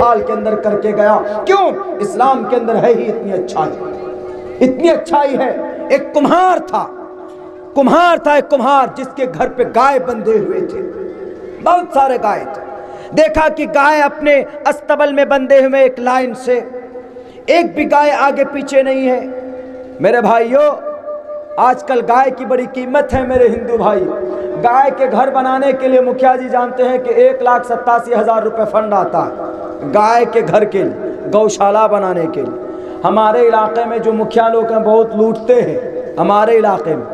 साल के अंदर करके गया। क्यों? इस्लाम के अंदर है ही इतनी अच्छाई, इतनी अच्छाई है। एक कुम्हार था, एक कुम्हार जिसके घर पे गाय बंधे हुए थे, बहुत सारे गाय थे। देखा कि गाय अपने अस्तबल में बंधे हुए एक लाइन से, एक भी गाय आगे पीछे नहीं है। मेरे भाइयों, आजकल गाय की बड़ी कीमत है मेरे हिंदू भाई। गाय के घर बनाने के लिए मुखिया जी जानते हैं कि 1,87,000 रुपये फंड आता है गाय के घर के लिए, गौशाला बनाने के लिए। हमारे इलाके में जो मुखिया लोग हैं बहुत लूटते हैं। हमारे इलाके में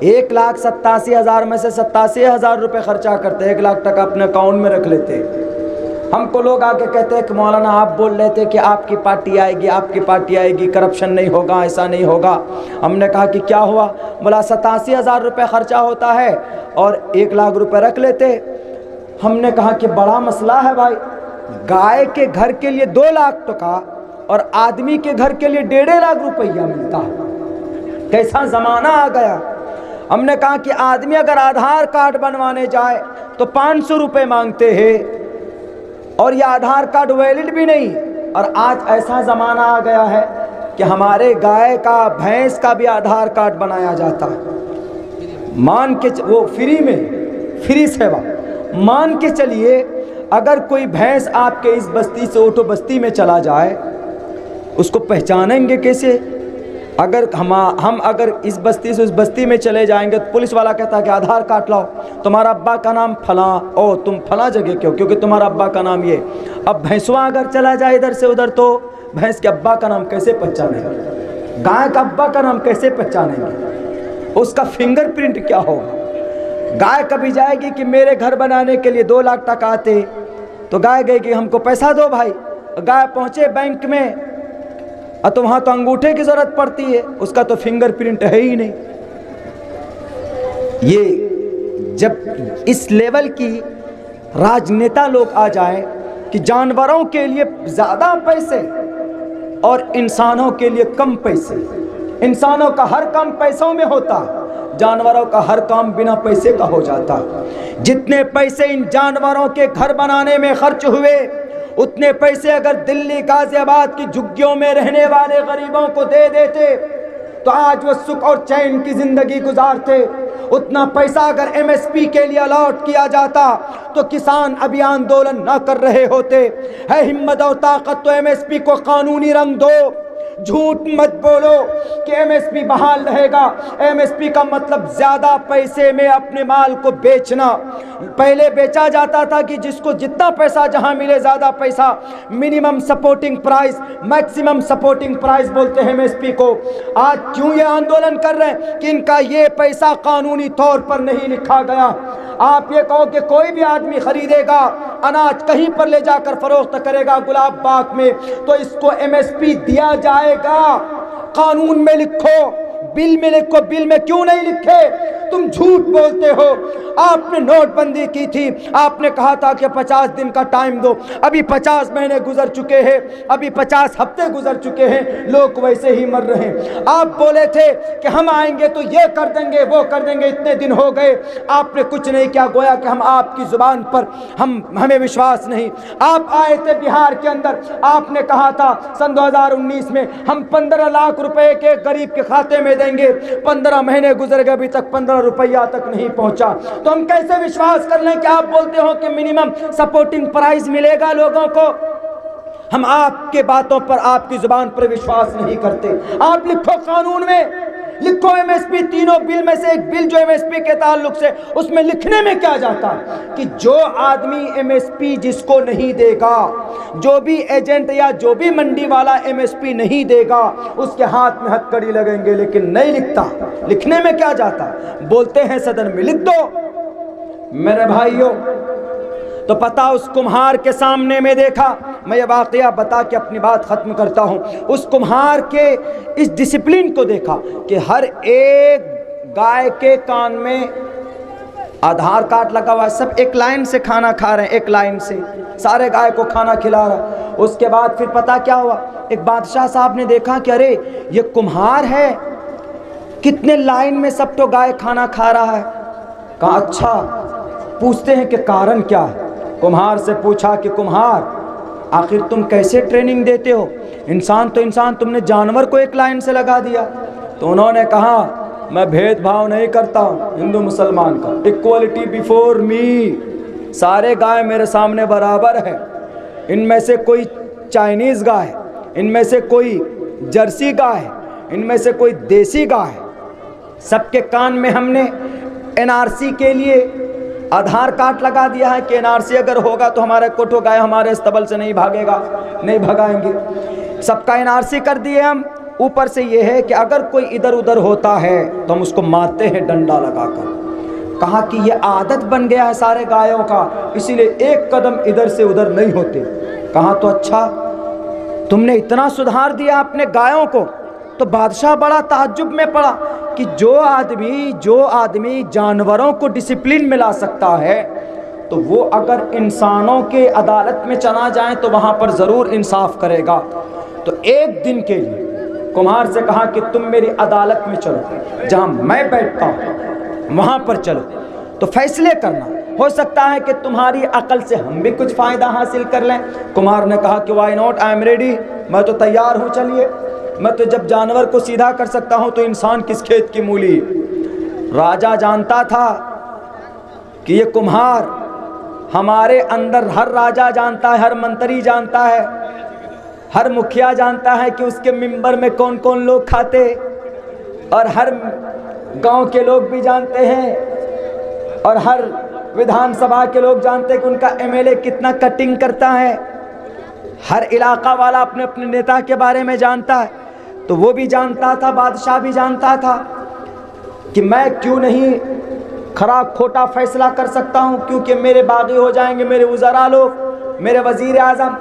1,87,000 में से 87,000 रुपये खर्चा करते हैं, 1 लाख टका अपने अकाउंट में रख लेते हैं। हमको लोग आके कहते हैं कि मौलाना आप बोल रहे थे कि आपकी पार्टी आएगी, आपकी पार्टी आएगी, करप्शन नहीं होगा, ऐसा नहीं होगा। हमने कहा कि क्या हुआ? बोला 87,000 रुपये खर्चा होता है और 1 लाख रुपये रख लेते। हमने कहा कि बड़ा मसला है भाई, गाय के घर के लिए 2 लाख टका और आदमी के घर के लिए 1.5 लाख रुपया मिलता है। कैसा ज़माना आ गया। हमने कहा कि आदमी अगर आधार कार्ड बनवाने जाए तो 500 रुपये मांगते हैं और यह आधार कार्ड वैलिड भी नहीं। और आज ऐसा ज़माना आ गया है कि हमारे गाय का, भैंस का भी आधार कार्ड बनाया जाता है। मान के वो फ्री में, फ्री सेवा। मान के चलिए अगर कोई भैंस आपके इस बस्ती से ओटो बस्ती में चला जाए, उसको पहचानेंगे कैसे? अगर हम अगर इस बस्ती से उस बस्ती में चले जाएंगे तो पुलिस वाला कहता है कि आधार कार्ड लाओ, तुम्हारा अब्बा का नाम फलां, ओ तुम फलां जगह क्यों? क्योंकि तुम्हारा अब्बा का नाम ये। अब भैंसवा अगर चला जाए इधर से उधर तो भैंस के अब्बा का नाम कैसे पहचानेंगे? गाय का अब्बा का नाम कैसे पहचानेंगे? उसका फिंगरप्रिंट क्या होगा? गाय कभी जाएगी कि मेरे घर बनाने के लिए 2 लाख टका आते, तो गाय गई कि हमको पैसा दो भाई। गाय पहुँचे बैंक में तो वहाँ तो अंगूठे की ज़रूरत पड़ती है, उसका तो फिंगरप्रिंट है ही नहीं। ये जब इस लेवल की राजनेता लोग आ जाए कि जानवरों के लिए ज़्यादा पैसे और इंसानों के लिए कम पैसे, इंसानों का हर काम पैसों में होता, जानवरों का हर काम बिना पैसे का हो जाता। जितने पैसे इन जानवरों के घर बनाने में खर्च हुए, उतने पैसे अगर दिल्ली गाजियाबाद की झुग्गियों में रहने वाले गरीबों को दे देते तो आज वो सुख और चैन की जिंदगी गुजारते। उतना पैसा अगर एमएसपी के लिए अलॉट किया जाता तो किसान अभी आंदोलन न कर रहे होते। है हिम्मत और ताकत तो एमएसपी को कानूनी रंग दो। झूठ मत बोलो कि एमएसपी बहाल रहेगा। एमएसपी का मतलब ज्यादा पैसे में अपने माल को बेचना। पहले बेचा जाता था कि जिसको जितना पैसा जहां मिले ज्यादा पैसा, minimum supporting price, maximum supporting price बोलते हैं एमएसपी को। आज क्यों ये आंदोलन कर रहे हैं कि इनका ये पैसा कानूनी तौर पर नहीं लिखा गया। आप ये कहो कि कोई भी आदमी खरीदेगा अनाज, कहीं पर ले जाकर फरोख्त करेगा गुलाब बाग में, तो इसको एमएसपी दिया जाएगा। कानून में लिखो, बिल में लिखो। बिल में क्यों नहीं लिखे? तुम झूठ बोलते हो। आपने नोटबंदी की थी, आपने कहा था कि 50 दिन का टाइम दो। अभी 50 महीने गुजर चुके हैं, अभी 50 हफ्ते गुजर चुके हैं, लोग वैसे ही मर रहे हैं। आप बोले थे कि हम आएंगे तो ये कर देंगे, वो कर देंगे, इतने दिन हो गए, आपने कुछ नहीं किया। गोया कि हम आपकी जुबान पर हमें विश्वास नहीं। आप आए थे बिहार के अंदर, आपने कहा था सन 2019 में हम 15 लाख रुपए के गरीब के खाते में देंगे। 15 महीने गुजर गए, अभी तक 15 रुपया तक नहीं पहुंचा। तो हम कैसे विश्वास कर लें कि आप बोलते हो कि मिनिमम सपोर्टिंग प्राइस मिलेगा लोगों को? हम आपके बातों पर, आपकी जुबान पर विश्वास नहीं करते। आप लिखो कानून में, लिखो एमएसपी। तीनों बिल में से एक बिल जो एमएसपी के ताल्लुक से, उसमें लिखने में क्या जाता कि जो आदमी एमएसपी जिसको नहीं देगा, जो भी एजेंट या जो भी मंडी वाला एमएसपी नहीं देगा, उसके हाथ में हथकड़ी लगेंगे। लेकिन नहीं लिखता। लिखने में क्या जाता? बोलते हैं सदन में लिख दो। मेरे भाइयों, तो पता उस कुम्हार के सामने में देखा, मैं ये वाक़या बता के अपनी बात ख़त्म करता हूँ। उस कुम्हार के इस डिसिप्लिन को देखा कि हर एक गाय के कान में आधार कार्ड लगा हुआ है, सब एक लाइन से खाना खा रहे हैं, एक लाइन से सारे गाय को खाना खिला रहा। उसके बाद फिर पता क्या हुआ, एक बादशाह साहब ने देखा कि अरे ये कुम्हार है, कितने लाइन में सब तो गाय खाना खा रहा है। कहा अच्छा, पूछते हैं कि कारण क्या है। कुम्हार से पूछा कि कुम्हार आखिर तुम कैसे ट्रेनिंग देते हो? इंसान तो इंसान, तुमने जानवर को एक लाइन से लगा दिया। तो उन्होंने कहा मैं भेदभाव नहीं करता हिंदू मुसलमान का, इक्वलिटी बिफोर मी, सारे गाय मेरे सामने बराबर है। इनमें से कोई चाइनीज़ गाय है, इनमें से कोई जर्सी गाय है, इनमें से कोई देसी गाय है। सबके कान में हमने एनआरसी के लिए आधार कार्ड लगा दिया है कि एनआरसी अगर होगा तो हमारे कोठो गाय हमारे स्तबल से नहीं भागेगा, नहीं भगाएंगे। सबका एनआरसी कर दिए हम। ऊपर से ये है कि अगर कोई इधर उधर होता है तो हम उसको मारते हैं डंडा लगाकर। कहा कि ये आदत बन गया है सारे गायों का, इसीलिए एक कदम इधर से उधर नहीं होते। कहा तो अच्छा, तुमने इतना सुधार दिया अपने गायों को। तो बादशाह बड़ा ताज्जुब में पड़ा कि जो आदमी जानवरों को डिसिप्लिन में ला सकता है, तो वो अगर इंसानों के अदालत में चला जाए तो वहाँ पर ज़रूर इंसाफ करेगा। तो एक दिन के लिए कुम्हार से कहा कि तुम मेरी अदालत में चलो, जहाँ मैं बैठता हूँ वहाँ पर चलो, तो फैसले करना। हो सकता है कि तुम्हारी अकल से हम भी कुछ फ़ायदा हासिल कर लें। कुम्हार ने कहा कि why not, I am ready, मैं तो तैयार हूँ, चलिए। मैं तो जब जानवर को सीधा कर सकता हूँ तो इंसान किस खेत की मूली। राजा जानता था कि ये कुम्हार, हमारे अंदर हर राजा जानता है, हर मंत्री जानता है, हर मुखिया जानता है कि उसके मिंबर में कौन कौन लोग खाते, और हर गांव के लोग भी जानते हैं, और हर विधानसभा के लोग जानते हैं कि उनका एमएलए कितना कटिंग करता है। हर इलाका वाला अपने अपने नेता के बारे में जानता है। तो वो भी जानता था, बादशाह भी जानता था कि मैं क्यों नहीं खरा खोटा फैसला कर सकता हूँ, क्योंकि मेरे बागी हो जाएंगे मेरे वज़रा लोग, मेरे वज़ीर आज़म।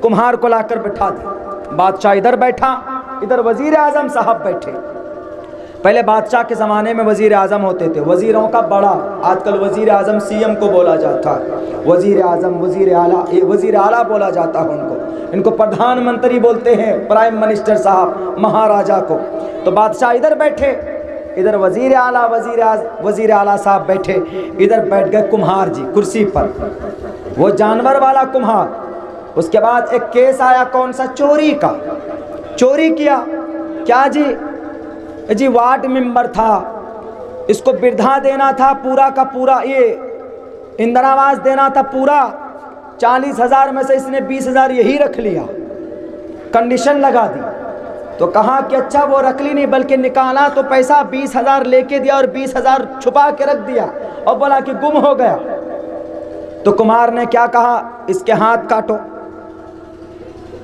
कुम्हार को लाकर बिठा दे। बादशाह इधर बैठा, इधर वज़ीर आज़म साहब बैठे। पहले बादशाह के ज़माने में वज़ीर आज़म होते थे, वज़ीरों का बड़ा। आजकल वज़ीर आज़म सीएम को बोला जाता है, वज़ीर आज़म, वज़ीर आला, वज़ीर आला बोला जाता है उनको। इनको प्रधानमंत्री बोलते हैं, प्राइम मिनिस्टर साहब, महाराजा को। तो बादशाह इधर बैठे, इधर वज़ीर आला, वज़ीर आला साहब बैठे। इधर बैठ गए कुम्हार जी कुर्सी पर, वो जानवर वाला कुम्हार। उसके बाद एक केस आया, कौन सा? चोरी का। चोरी किया क्या जी वार्ड मेंबर था, इसको वृद्धा देना था पूरा का पूरा, ये इंदिरा आवास देना था पूरा। 40,000 में से इसने 20,000 यही रख लिया, कंडीशन लगा दी। तो कहा कि अच्छा वो रख ली नहीं, बल्कि निकाला तो पैसा 20,000 लेके दिया और 20,000 छुपा के रख दिया, और बोला कि गुम हो गया। तो कुमार ने क्या कहा? इसके हाथ काटो।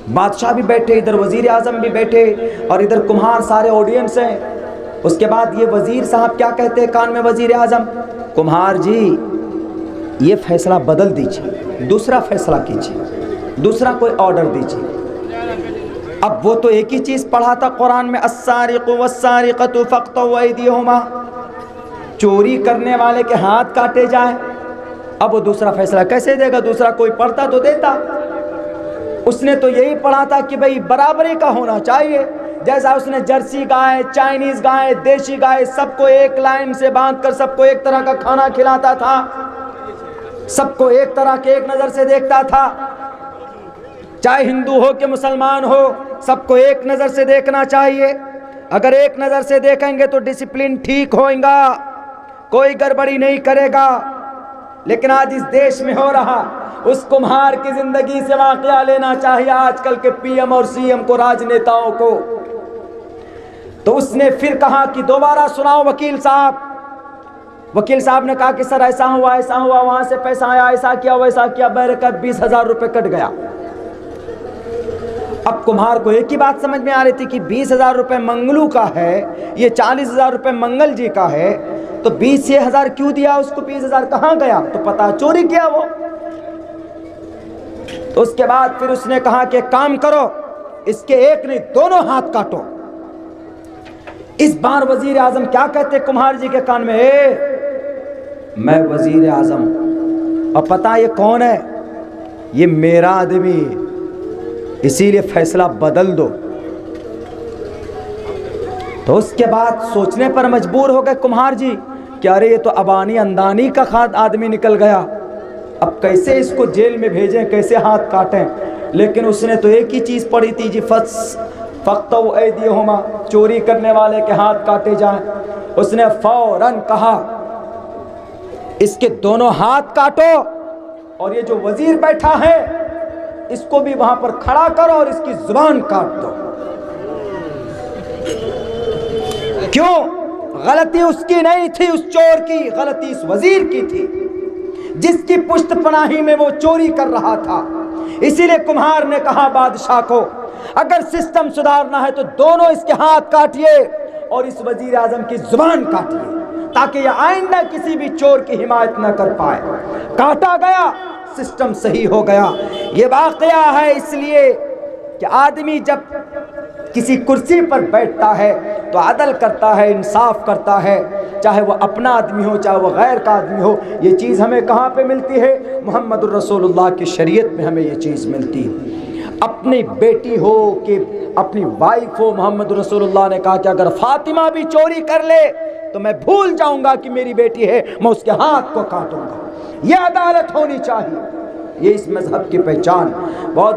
बादशाह भी बैठे, इधर वज़ीर आज़म भी बैठे, और इधर कुम्हार, सारे ऑडियंस हैं। उसके बाद ये वज़ीर साहब क्या कहते हैं कान में वज़ीर आज़म, कुम्हार जी ये फैसला बदल दीजिए, दूसरा फैसला कीजिए, दूसरा कोई ऑर्डर दीजिए। अब वो तो एक ही चीज़ पढ़ा था कुरान में, अस्सारिक़ु वस्सारिक़तु फ़क़्तउ अयदियहुमा, चोरी करने वाले के हाथ काटे जाए। अब वो दूसरा फैसला कैसे देगा? दूसरा कोई पढ़ता तो देता। उसने तो यही पढ़ा था कि भाई बराबरी का होना चाहिए। जैसा उसने जर्सी गाय, चाइनीज़ गाय, देशी गाय, सबको एक लाइन से बांधकर सबको एक तरह का खाना खिलाता था, सबको एक तरह के एक नज़र से देखता था। चाहे हिंदू हो कि मुसलमान हो, सबको एक नज़र से देखना चाहिए। अगर एक नज़र से देखेंगे तो डिसिप्लिन ठीक होगा, कोई गड़बड़ी नहीं करेगा। लेकिन आज इस देश में हो रहा, उस कुम्हार की जिंदगी से वाक़या लेना चाहिए आजकल के पीएम और सीएम को, राजनेताओं को। तो उसने फिर कहा कि दोबारा सुनाओ वकील साहब। वकील साहब ने कहा कि सर ऐसा हुआ, वहां से पैसा आया, ऐसा किया, वैसा किया, मेरे का 20,000 रुपये कट गया। अब कुम्हार को एक ही बात समझ में आ रही थी कि 20,000 रुपये मंगलू का है, ये 40,000 रुपये मंगल जी का है, तो 20,000 क्यों दिया उसको? 20,000 कहाँ गया? तो पता चोरी किया वो। तो उसके बाद फिर उसने कहा कि काम करो, इसके एक नहीं दोनों हाथ काटो। इस बार वजीर आजम क्या कहते कुम्हार जी के कान में, मैं वजीर आजम, और पता ये कौन है? ये मेरा आदमी, इसीलिए फैसला बदल दो। तो उसके बाद सोचने पर मजबूर हो गए कुम्हार जी कि अरे ये तो अबानी अंदानी का खाद आदमी निकल गया, अब कैसे इसको जेल में भेजें, कैसे हाथ काटें। लेकिन उसने तो एक ही चीज़ पढ़ी थी जी, फ़क़्तऊ ऐदियहुमा, चोरी करने वाले के हाथ काटे जाएं। उसने फौरन कहा इसके दोनों हाथ काटो, और ये जो वजीर बैठा है इसको भी वहां पर खड़ा करो और इसकी जुबान काट दो। क्यों? गलती उसकी नहीं थी, उस चोर की, गलती इस वजीर की थी जिसकी पुश्त पनाही में वो चोरी कर रहा था। इसीलिए कुम्हार ने कहा बादशाह को, अगर सिस्टम सुधारना है तो दोनों इसके हाथ काटिए और इस वजीर आजम की जुबान काटिए, ताकि यह आइंदा किसी भी चोर की हिमायत न कर पाए। काटा गया, सिस्टम सही हो गया। ये वाकया है इसलिए कि आदमी जब किसी कुर्सी पर बैठता है तो अदल करता है, इंसाफ करता है, चाहे वो अपना आदमी हो चाहे वो गैर का आदमी हो। ये चीज़ हमें कहाँ पे मिलती है? मुहम्मदुर रसूलुल्लाह की शरीयत में हमें ये चीज़ मिलती है। अपनी बेटी हो कि अपनी वाइफ हो, मोहम्मद रसूलुल्लाह ने कहा कि अगर फातिमा भी चोरी कर ले तो मैं भूल जाऊंगा कि मेरी बेटी है, मैं उसके हाथ को काटूंगा। यह अदालत होनी चाहिए, ये इस मजहब की पहचान। बहुत